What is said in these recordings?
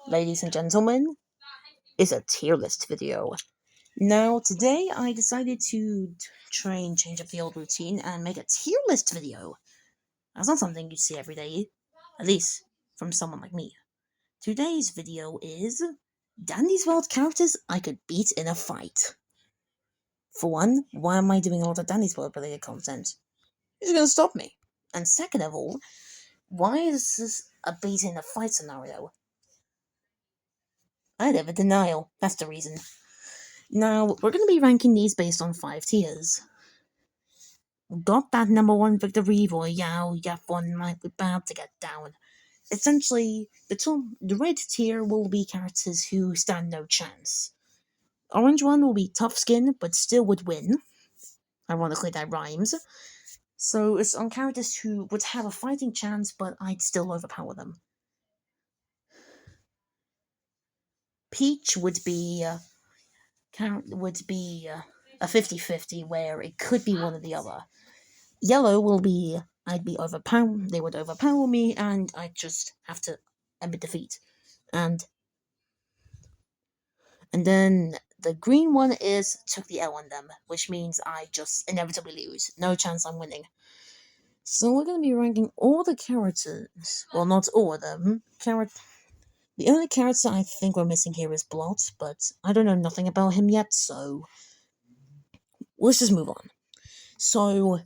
ladies and gentlemen, is a tier list video. Now, today I decided to try and change up the old routine and make a tier list video. That's not something you see every day, at least from someone like me. Today's video is Dandy's World characters I could beat in a fight. For one, why am I doing a lot of Dandy's World related content? Who's gonna stop me? And second of all, why is this a beat in a fight scenario? I live in denial, that's the reason. Now, we're going to be ranking these based on 5 tiers. Got that number 1 victory royale, yet one might be about to get down. Essentially, the red tier will be characters who stand no chance. Orange one will be tough skin, but still would win. Ironically, that rhymes. So it's on characters who would have a fighting chance, but I'd still overpower them. Peach would be a 50-50, where it could be one or the other. Yellow will be they would overpower me, and I just have to admit defeat. And then the green one is took the L on them, which means I just inevitably lose. No chance I'm winning. So we're going to be ranking all the characters. Well, not all of them. The only character I think we're missing here is Blot, but I don't know nothing about him yet, so let's just move on. So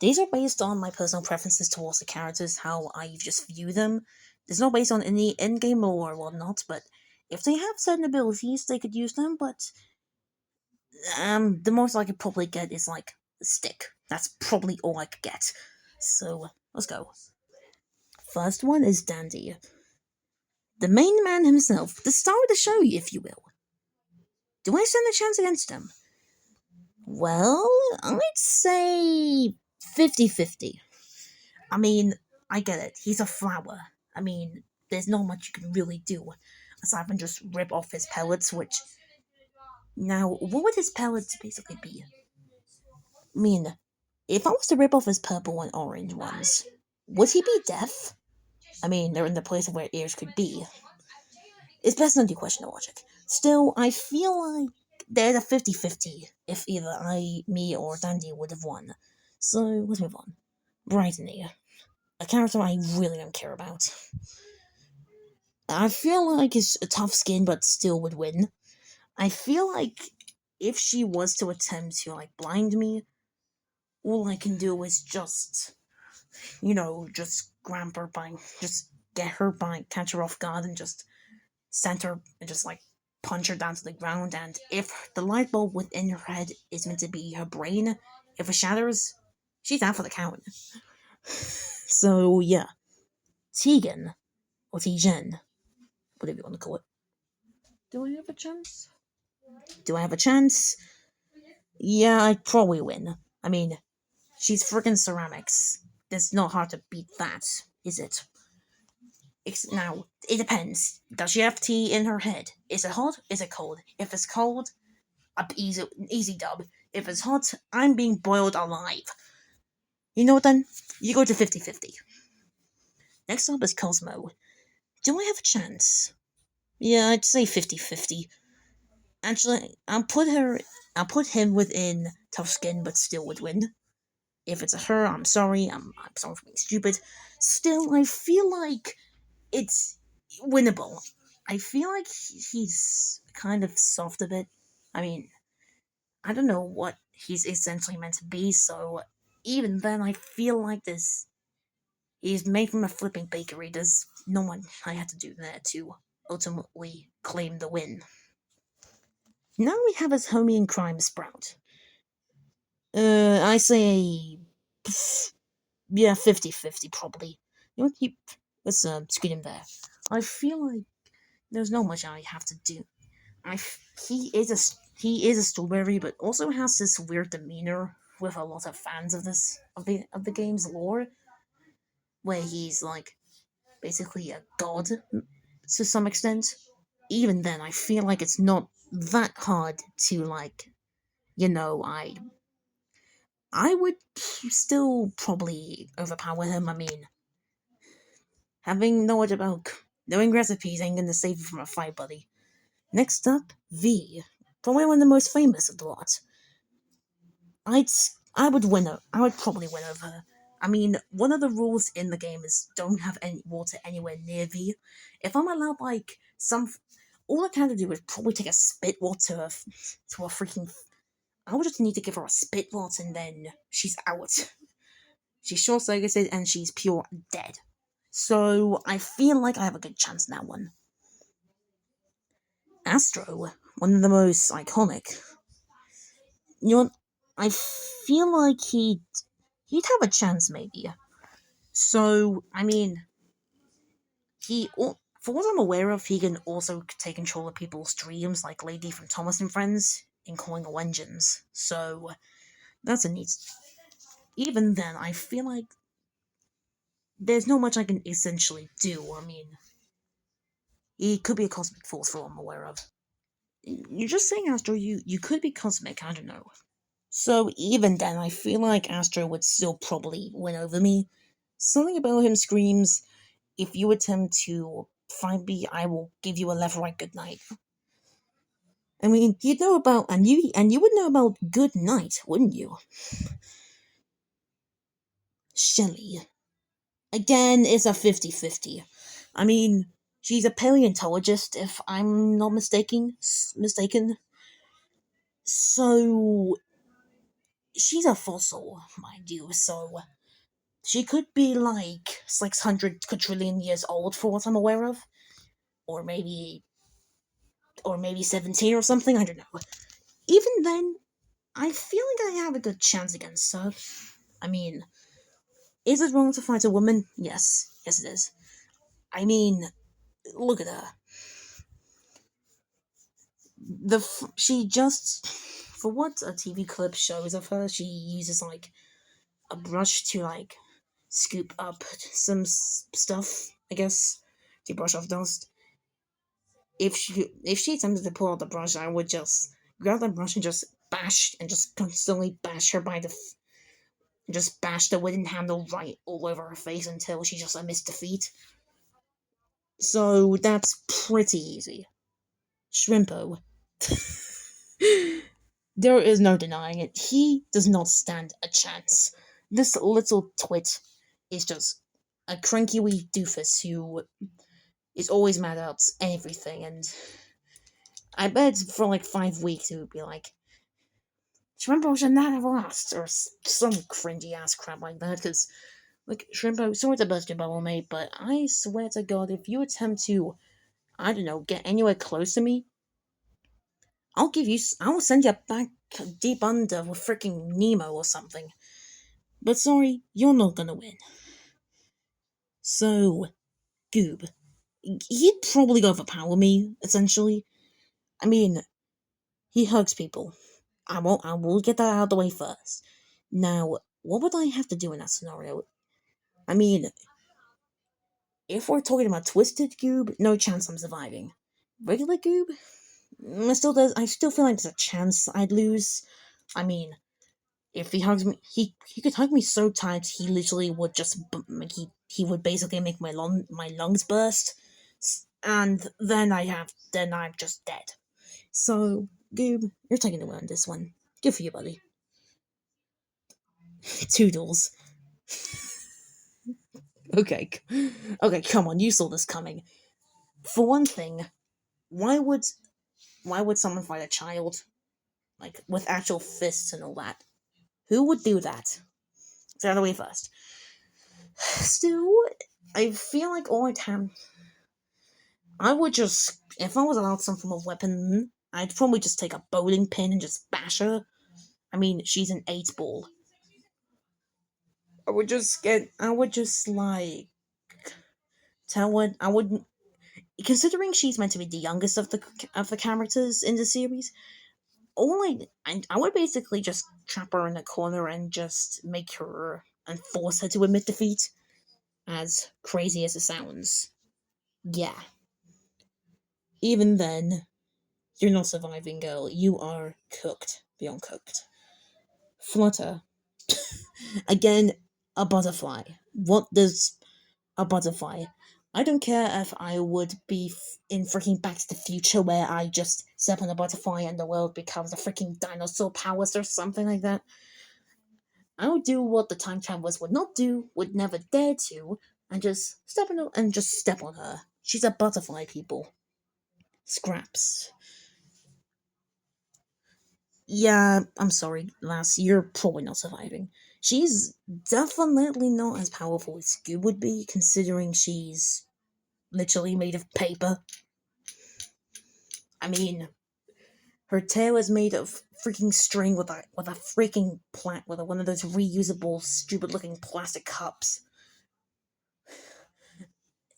these are based on my personal preferences towards the characters, how I just view them. It's not based on any in-game lore or whatnot, but if they have certain abilities, they could use them, but the most I could probably get is, like, a stick. That's probably all I could get. So, let's go. First one is Dandy. The main man himself, the star of the show, if you will. Do I stand a chance against him? Well, I'd say 50-50. I mean, I get it. He's a flower. I mean, there's not much you can really do aside from just rip off his pellets, which... Now, what would his pellets basically be? I mean, if I was to rip off his purple and orange ones, would he be deaf? I mean, they're in the place of where ears could be. It's best not to question the logic. Still, I feel like there's a 50-50 if either me, or Dandy would have won. So, let's move on. Brightony. A character I really don't care about. I feel like it's a tough skin, but still would win. I feel like if she was to attempt to, like, blind me, all I can do is just, just grab her by, just get her by, catch her off guard, and just send her, and just, like, punch her down to the ground. And if the light bulb within her head is meant to be her brain, if it shatters, she's out for the count. So, yeah. Tegan, or Tijen, whatever you want to call it. Do I have a chance? Do I have a chance? Yeah, I'd probably win. I mean, she's friggin' ceramics. It's not hard to beat that, is it? Now, it depends. Does she have tea in her head? Is it hot? Is it cold? If it's cold, easy dub. If it's hot, I'm being boiled alive. You know what then? You go to 50-50. Next up is Cosmo. Do I have a chance? Yeah, I'd say 50-50. Actually, I'll put him within tough skin, but still would win. If it's a her, I'm sorry. I'm sorry for being stupid. Still, I feel like it's winnable. I feel like he's kind of soft a bit. I mean, I don't know what he's essentially meant to be, so even then, I feel like he's made from a flipping bakery. There's no one I had to do there to ultimately claim the win. Now we have his homie in crime, Sprout. I say, yeah, 50-50 probably. You know what? Let's scoot him there. I feel like there's not much I have to do. He is a strawberry, but also has this weird demeanor with a lot of fans of the game's lore, where he's like basically a god to some extent. Even then, I feel like it's not that hard to, like, I would still probably overpower him. I mean, having knowledge about Knowing recipes ain't gonna save you from a fight, buddy. Next up, V. Probably one of the most famous of the lot. I'd I would win her. I would probably win over her. I mean, one of the rules in the game is don't have any water anywhere near V. If I'm allowed like some, all I can do is probably take a spit water to a freaking. I would just need to give her a spit water and then she's out. She's short circuited and she's pure dead. So I feel like I have a good chance in that one. Astro, one of the most iconic. You know, I feel like he'd have a chance maybe. So I mean, for what I'm aware of, he can also take control of people's dreams, like Lady from Thomas and Friends in Calling All Engines. So that's a neat. Even then, I feel like there's not much I can essentially do. I mean, he could be a cosmic force for all I'm aware of. You're just saying, Astro, you could be cosmic, I don't know. So even then, I feel like Astro would still probably win over me. Something about him screams, if you attempt to find me, I will give you a left right good night. I mean, you'd know about and you would know about good night, wouldn't you? Shelly. Again, it's a 50-50. I mean, she's a paleontologist, if I'm not mistaken. So she's a fossil, mind you, so she could be like 600 quadrillion years old for what I'm aware of. Or maybe 17 or something, I don't know. Even then, I feel like I have a good chance against her. I mean, is it wrong to fight a woman? Yes. Yes, it is. I mean, look at her. She just, for what a TV clip shows of her, she uses like a brush to like scoop up some stuff, I guess, to brush off dust. If she attempted to pull out the brush, I would just grab the brush and just bash and just constantly bash her by the just bash the wooden handle right all over her face until she just missed defeat. So that's pretty easy. Shrimpo. There is no denying it. He does not stand a chance. This little twit is just a cranky wee doofus who is always mad about everything, and I bet for like 5 weeks he would be like, Shrimpo should not have lost, or some cringy ass crap like that, because, like, Shrimpo, sorry to burst your bubble, mate, but I swear to God, if you attempt to, I don't know, get anywhere close to me, I will send you back deep under with freaking Nemo or something. But sorry, you're not gonna win. So, Goob. He'd probably overpower me, essentially. I mean, he hugs people. I will get that out of the way first. Now, what would I have to do in that scenario? I mean, if we're talking about Twisted Goob, no chance I'm surviving. Regular Goob? I still feel like there's a chance I'd lose. I mean, if he hugs me, he could hug me so tight he literally would just he would basically make my lungs burst, and then I'm just dead. So Goob, you're taking the win on this one. Good for you, buddy. Toodles. Okay, okay, come on, you saw this coming. For one thing, why would why would someone fight a child like with actual fists and all that? Who would do that? Get out of the way first. Still, I feel like all I'd have. I would just, if I was allowed some form of weapon, I'd probably just take a bowling pin and just bash her. I mean, she's an 8 ball. I would just like, tell what, I would, considering she's meant to be the youngest of the characters in the series, I would basically just trap her in a corner and just make her, and force her to admit defeat, as crazy as it sounds. Yeah. Even then, you're not surviving, girl. You are cooked. Beyond cooked. Flutter. Again, a butterfly. What does a butterfly? I don't care if I would be in freaking Back to the Future where I just step on a butterfly and the world becomes a freaking dinosaur powers or something like that. I would do what the time travelers would not do, would never dare to, and just step on her. She's a butterfly, people. Scraps. Yeah, I'm sorry, lass, you're probably not surviving. She's definitely not as powerful as Scoob would be, considering she's literally made of paper. I mean, her tail is made of freaking string with a freaking plant with one of those reusable, stupid looking plastic cups.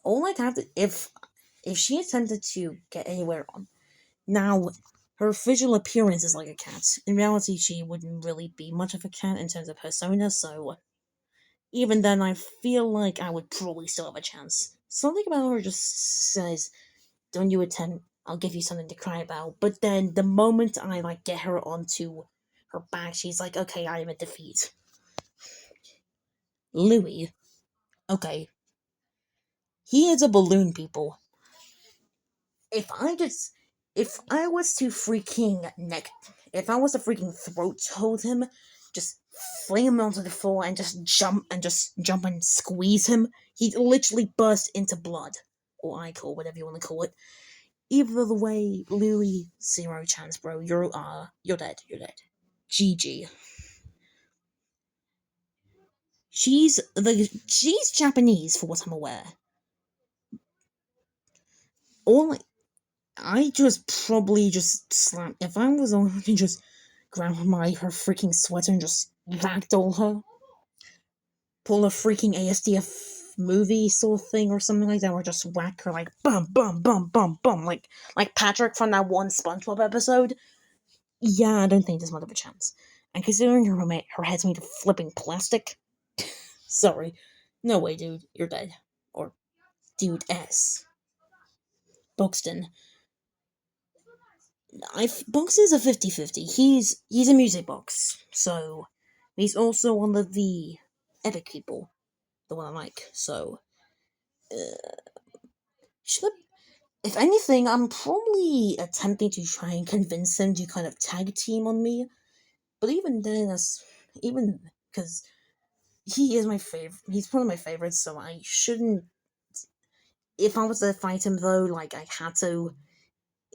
All I'd have to if she attempted to get anywhere on now, her visual appearance is like a cat. In reality, she wouldn't really be much of a cat in terms of persona, so even then, I feel like I would probably still have a chance. Something about her just says, "Don't you attempt, I'll give you something to cry about." But then, the moment I get her onto her back, she's like, "Okay, I am a defeat." Louis, okay, he is a balloon, people. If I just, if I was to freaking if I was to freaking throat hold him, just fling him onto the floor and just jump and squeeze him, he'd literally burst into blood, or ichor, whatever you want to call it. Either the way, Louis, zero chance, bro. You're dead. You're dead. GG. She's Japanese, for what I'm aware. All I just probably just slam. If I was on, to just grab her freaking sweater and just ragdoll her, pull a freaking ASDF movie sort of thing or something like that, or just whack her like bum bum bum bum bum like Patrick from that one SpongeBob episode. Yeah, I don't think there's much of a chance. And considering her head's made of flipping plastic, sorry, no way, dude, you're dead. Or dude S. Buxton. Box is a 50-50. He's a music box, so he's also one of the epic people, the one I like. So, should I, if anything, I'm probably attempting to try and convince him to kind of tag team on me. But even then, that's even because he is my favorite. He's one of my favorites, so I shouldn't. If I was to fight him though, I had to.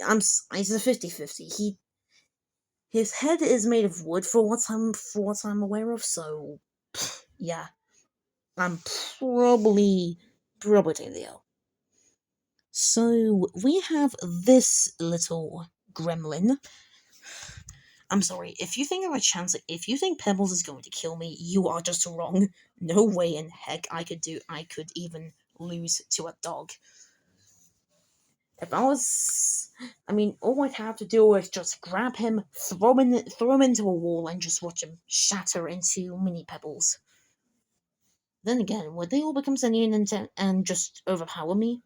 It's a 50-50. His head is made of wood for what I'm aware of, so yeah. I'm probably taking the L. So we have this little gremlin. I'm sorry, if you think I have a chance, if you think Pebbles is going to kill me, you are just wrong. No way in heck I could even lose to a dog. If I was, I mean, all I'd have to do is just grab him, throw him into a wall, and just watch him shatter into mini pebbles. Then again, would they all become sentient and just overpower me?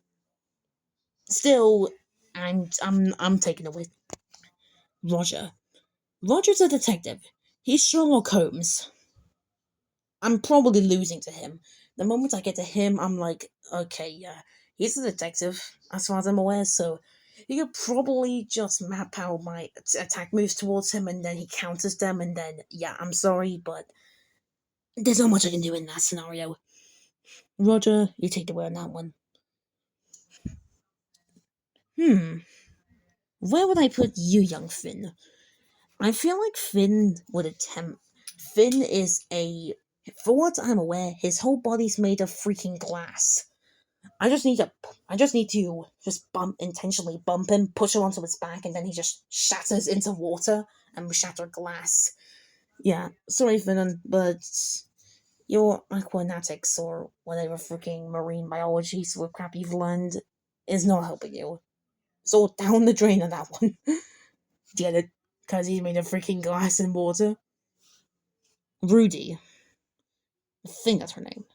Still, I'm taking it with Roger. Roger's a detective. He's Sherlock Holmes. I'm probably losing to him. The moment I get to him, I'm like, okay, yeah, he's a detective, as far as I'm aware, so he could probably just map out my attack moves towards him, and then he counters them, and then, yeah, I'm sorry, but there's not much I can do in that scenario. Roger, you take the word on that one. Where would I put you, young Finn? I feel like Finn would attempt. Finn is for what I'm aware, his whole body's made of freaking glass. I just need to just intentionally bump him, push him onto his back, and then he just shatters into water and we shatter glass. Yeah, sorry, Finn, but your aquanatics or whatever freaking marine biology sort of crap you've learned is not helping you. It's all down the drain on that one. Get it? Because he's made of freaking glass and water. Rudy. I think that's her name.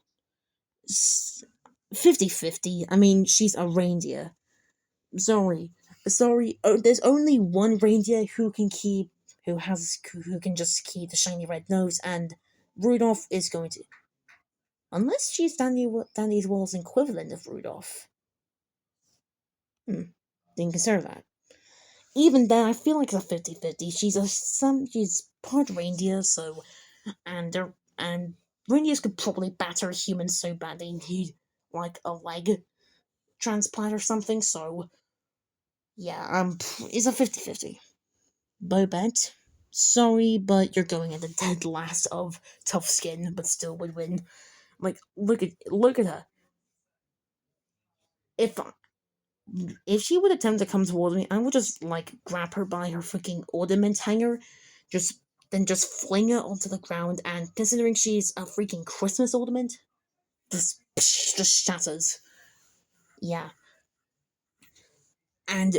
50-50. I mean, she's a reindeer. Sorry. Sorry. Oh, there's only one reindeer who can just keep the shiny red nose, and Rudolph is going to. Unless she's Danny Wall's equivalent of Rudolph. Didn't consider that. Even then, I feel like it's a 50-50. She's part reindeer, so and reindeers could probably batter humans so bad they need like a leg transplant or something. So yeah, it's a 50-50. Bobette, sorry, but you're going at the dead last of tough skin, but still would win. Like, look at her. If if she would attempt to come towards me, I would just like grab her by her freaking ornament hanger, just just fling her onto the ground. And considering she's a freaking Christmas ornament, just shatters. Yeah, and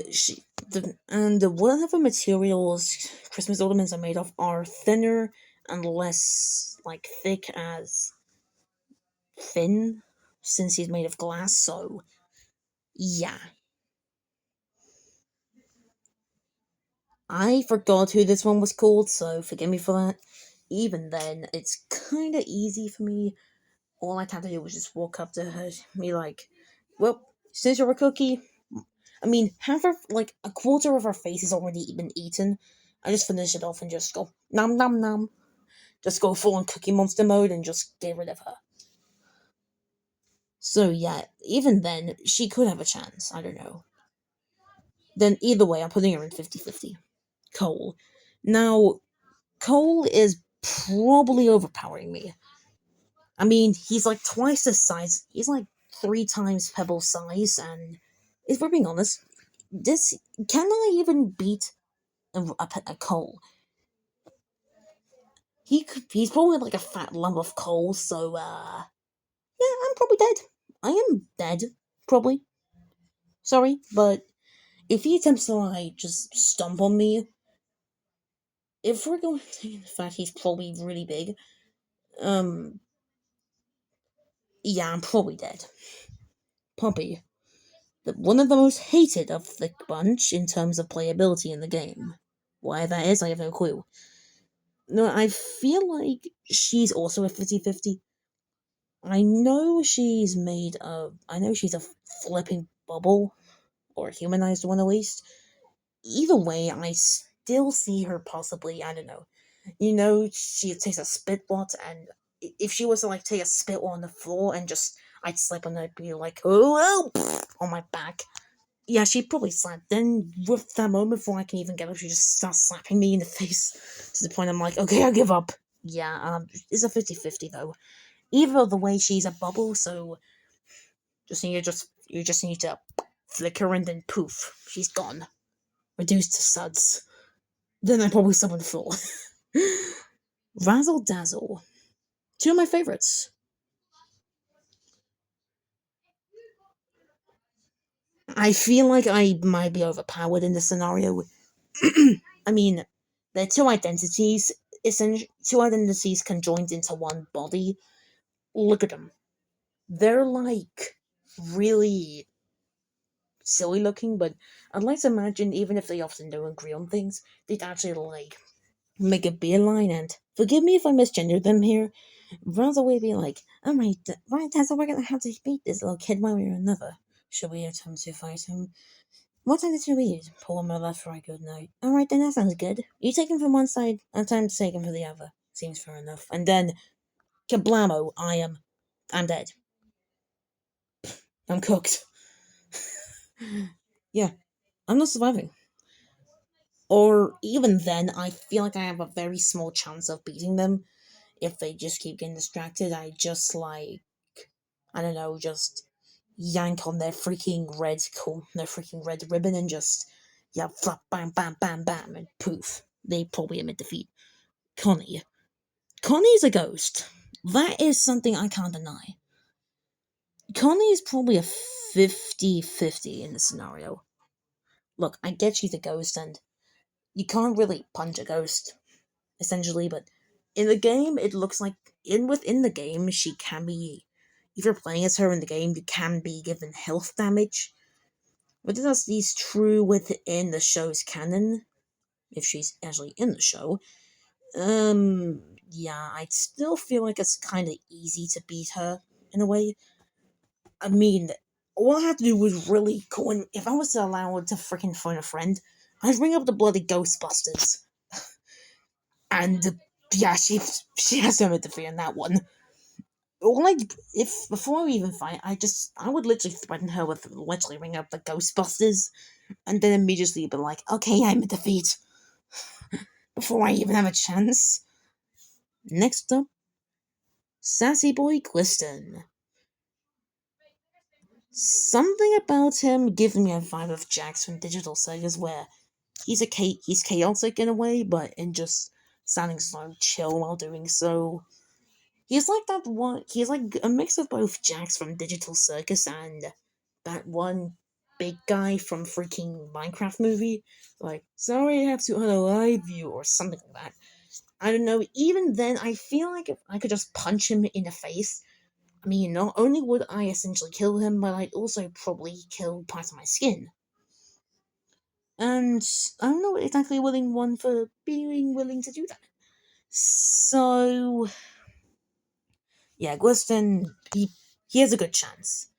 whatever materials Christmas ornaments are made of are thinner and less like thick as thin, since he's made of glass. So yeah, I forgot who this one was called, so forgive me for that. Even then, it's kind of easy for me. All I'd have to do was just walk up to her, be like, "Well, since you're a cookie, I mean, half her, like a quarter of her face has already been eaten. I just finish it off and just go nom nom nom. Just go full on Cookie Monster mode and just get rid of her." So yeah, even then, she could have a chance. I don't know. Then either way, I'm putting her in 50-50. Cole. Now, Cole is probably overpowering me. I mean, he's like twice the size. He's like 3 times Pebble's size, and if we're being honest, this can I even beat a Cole? He's probably like a fat lump of coal. So yeah, I'm probably dead. I am dead, probably. Sorry, but if he attempts to like just stomp on me, if we're going to take the fact he's probably really big, um, yeah, I'm probably dead. Puppy, one of the most hated of the bunch in terms of playability in the game. Why that is, I have no clue. No, I feel like she's also a 50-50. I know she's a flipping bubble, or a humanized one at least. Either way, I still see her possibly, I don't know. She takes a spit lot, and if she was to like take a spit on the floor and just, I'd slip on her, and be like, oh, on my back. Yeah, she'd probably slap. Then, with that moment before I can even get up, she just starts slapping me in the face to the point I'm like, okay, I give up. Yeah, it's a 50-50 though. Either the way she's a bubble, so you just need to flicker and then poof, she's gone, reduced to suds. Then I probably summon the floor. Razzle Dazzle, two of my favorites. I feel like I might be overpowered in this scenario. I mean, they're two identities, essentially, two identities conjoined into one body. Look at them. They're like really silly looking, but I'd like to imagine even if they often don't agree on things, they'd actually like make a beeline and forgive me if I misgendered them here. Runs away, be like, alright, right, so we're gonna have to beat this little kid one way or another. Should we attempt to fight him? What time should we use? Pull him left for a good night. Alright, then that sounds good. You take him from one side, and time to take him from the other. Seems fair enough. And then, kablamo, I'm dead. I'm cooked. Yeah, I'm not surviving. Or even then, I feel like I have a very small chance of beating them if they just keep getting distracted. I just like, I don't know, just yank on their freaking red ribbon and just, yeah, flap, bam, bam, bam, bam, and poof. They probably admit defeat. Connie. Connie's a ghost. That is something I can't deny. Connie is probably a 50-50 in this scenario. Look, I get she's a ghost and you can't really punch a ghost, essentially, but in the game, it looks like within the game, she can be. If you're playing as her in the game, you can be given health damage. But is true within the show's canon, if she's actually in the show. Yeah, I still feel like it's kind of easy to beat her in a way. I mean, all I have to do was really go and if I was to allow her to freaking phone a friend, I'd ring up the bloody Ghostbusters. And yeah, she has to interfere in that one. Or like, if before we even fight, I would literally threaten her with literally ring up the Ghostbusters, and then immediately be like, okay, I'm a defeat before I even have a chance. Next up, Sassy Boy Gliston. Something about him gives me a vibe of Jax from Digital Sagas, where he's chaotic in a way, but in just sounding so chill while doing so. He's like that one. He's like a mix of both Jax from Digital Circus and that one big guy from freaking Minecraft movie. Like, sorry, I have to unalive you, or something like that. I don't know. Even then, I feel like if I could just punch him in the face, I mean, not only would I essentially kill him, but I'd also probably kill part of my skin. And I'm not exactly willing one for being willing to do that. So yeah, Gliston, he has a good chance.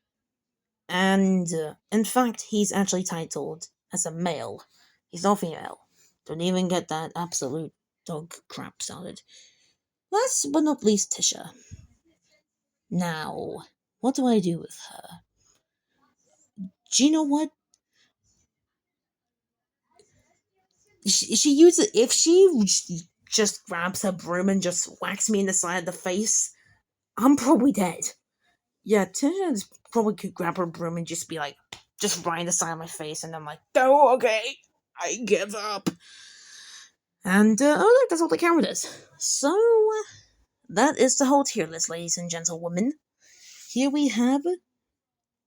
And in fact, he's actually titled as a male. He's not female. Don't even get that absolute dog crap started. Last but not least, Tisha. Now, what do I do with her? Do you know what? She uses if she just grabs her broom and just whacks me in the side of the face, I'm probably dead. Yeah, Tisha probably could grab her broom and just be like, just right in the side of my face, and I'm like, oh, okay, I give up. And oh look, that's all the count is. So that is the whole tier list, ladies and gentlewomen. Here we have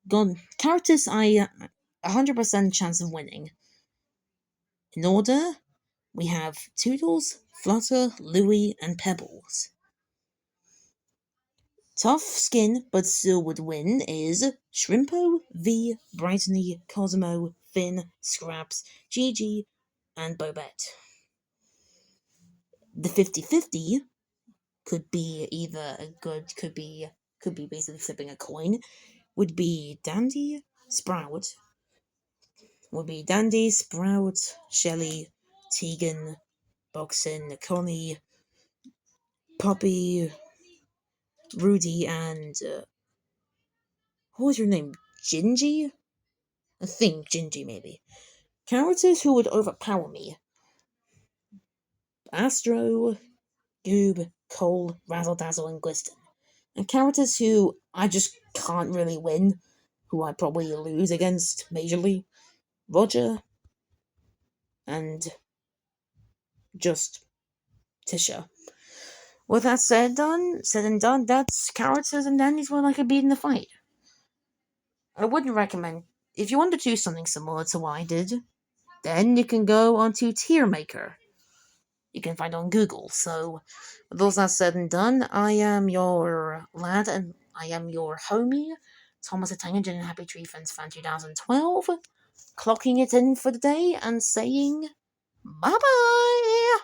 gone characters I 100% chance of winning. In order, we have Toodles, Flutter, Louie, and Pebbles. Tough skin, but still would win is Shrimpo, V, Brightony, Cosmo, Finn, Scraps, Gigi, and Bobette. The 50-50 could be either a good, could be basically flipping a coin, would be Dandy, Sprout, Shelly, Tegan, Boxin, Connie, Poppy, Rudy, and what was your name? Gingy? I think Gingy, maybe. Characters who would overpower me: Astro, Goob, Cole, Razzle Dazzle, and Gliston. And characters who I just can't really win, who I probably lose against majorly: Roger, and just Tisha. With that said and done, that's characters and dandies where I could beat in the fight. I wouldn't recommend, if you want to do something similar to what I did, then you can go onto Tier Maker. You can find it on Google. So, with all that said and done, I am your lad and I am your homie, Thomas Atanga, and Happy Tree Friends Fan 2012, clocking it in for the day and saying bye bye!